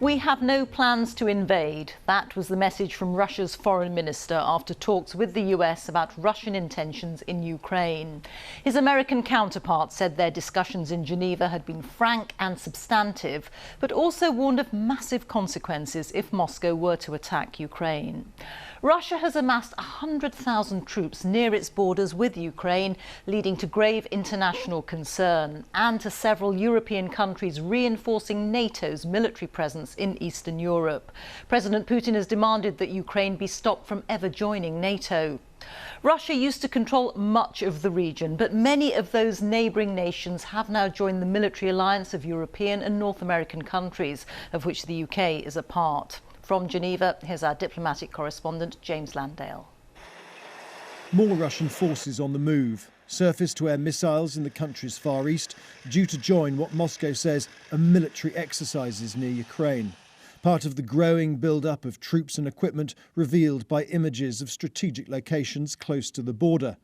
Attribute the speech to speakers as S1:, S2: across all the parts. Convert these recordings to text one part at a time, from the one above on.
S1: We have no plans to invade. That was the message from Russia's foreign minister after talks with the US about Russian intentions in Ukraine. His American counterpart said their discussions in Geneva had been frank and substantive, but also warned of massive consequences if Moscow were to attack Ukraine. Russia has amassed 100,000 troops near its borders with Ukraine, leading to grave international concern and to several European countries reinforcing NATO's military presence in Eastern Europe. President Putin has demanded that Ukraine be stopped from ever joining NATO. Russia used to control much of the region, but many of those neighbouring nations have now joined the military alliance of European and North American countries, of which the UK is a part. From Geneva, here's our diplomatic correspondent, James Landale.
S2: More Russian forces on the move. Surface-to-air missiles in the country's far east, due to join what Moscow says are military exercises near Ukraine. Part of the growing build-up of troops and equipment revealed by images of strategic locations close to the border.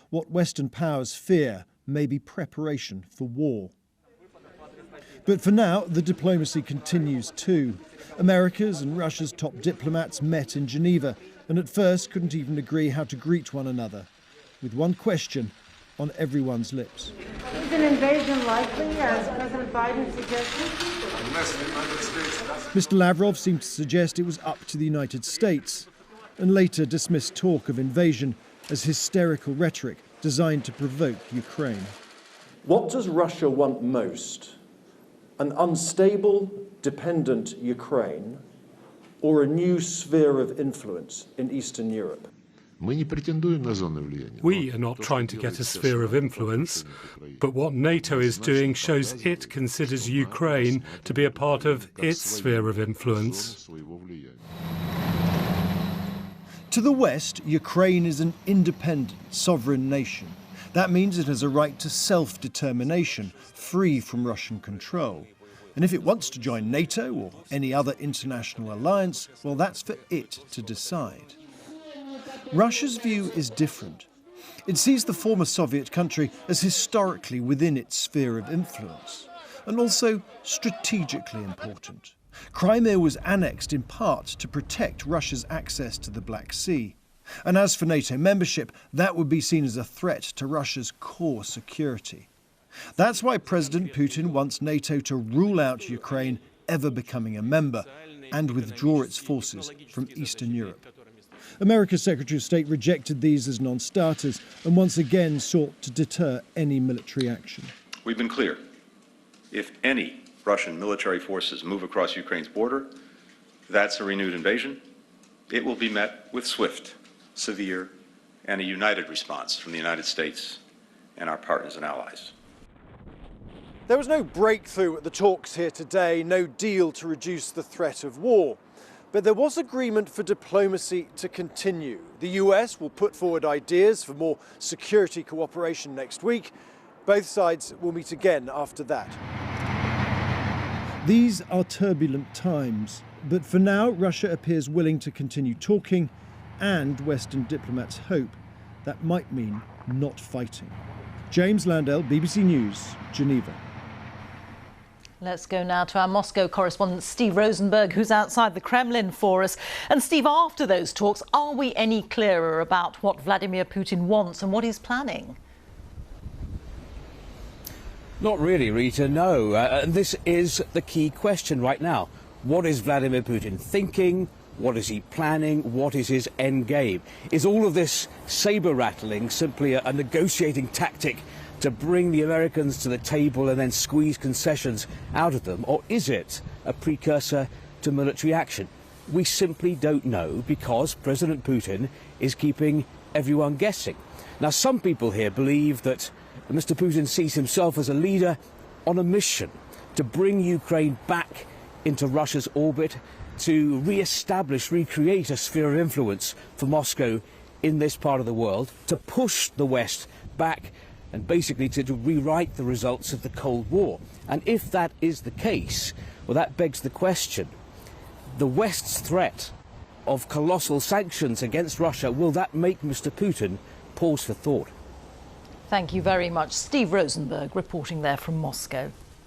S2: What Western powers fear may be preparation for war. But for now, the diplomacy continues too. America's and Russia's top diplomats met in Geneva and at first couldn't even agree how to greet one another, with one question on everyone's lips.
S3: Is an invasion likely, as President Biden suggested?
S2: Mr. Lavrov seemed to suggest it was up to the United States and later dismissed talk of invasion as hysterical rhetoric designed to provoke Ukraine.
S4: What does Russia want most? An unstable, dependent Ukraine or a new sphere of influence in Eastern Europe?
S5: We are not trying to get a sphere of influence, but what NATO is doing shows it considers Ukraine to be a part of its sphere of influence.
S2: To the west, Ukraine is an independent, sovereign nation. That means it has a right to self-determination, free from Russian control. And if it wants to join NATO or any other international alliance, well, that's for it to decide. Russia's view is different. It sees the former Soviet country as historically within its sphere of influence, and also strategically important. Crimea was annexed in part to protect Russia's access to the Black Sea. And as for NATO membership, that would be seen as a threat to Russia's core security. That's why President Putin wants NATO to rule out Ukraine ever becoming a member and withdraw its forces from Eastern Europe. America's Secretary of State rejected these as non-starters and once again sought to deter any military action.
S6: We've been clear. If any Russian military forces move across Ukraine's border, that's a renewed invasion. It will be met with swift, severe, and a united response from the United States and our partners and allies.
S4: There was no breakthrough at the talks here today, no deal to reduce the threat of war. But there was agreement for diplomacy to continue. The US will put forward ideas for more security cooperation next week. Both sides will meet again after that.
S2: These are turbulent times, but for now, Russia appears willing to continue talking, and Western diplomats hope that might mean not fighting. James Landale, BBC News, Geneva.
S1: Let's go now to our Moscow correspondent, Steve Rosenberg, who's outside the Kremlin for us. And Steve, after those talks, are we any clearer about what Vladimir Putin wants and what he's planning?
S7: Not really, Rita, no. This is the key question right now. What is Vladimir Putin thinking? What is he planning? What is his end game? Is all of this saber-rattling simply a negotiating tactic to bring the Americans to the table and then squeeze concessions out of them? Or is it a precursor to military action? We simply don't know because President Putin is keeping everyone guessing. Now, some people here believe that Mr. Putin sees himself as a leader on a mission to bring Ukraine back into Russia's orbit, to re-establish, recreate a sphere of influence for Moscow in this part of the world, to push the West back and basically to rewrite the results of the Cold War. And if that is the case, well, that begs the question, the West's threat of colossal sanctions against Russia, will that make Mr. Putin pause for thought?
S1: Thank you very much. Steve Rosenberg reporting there from Moscow.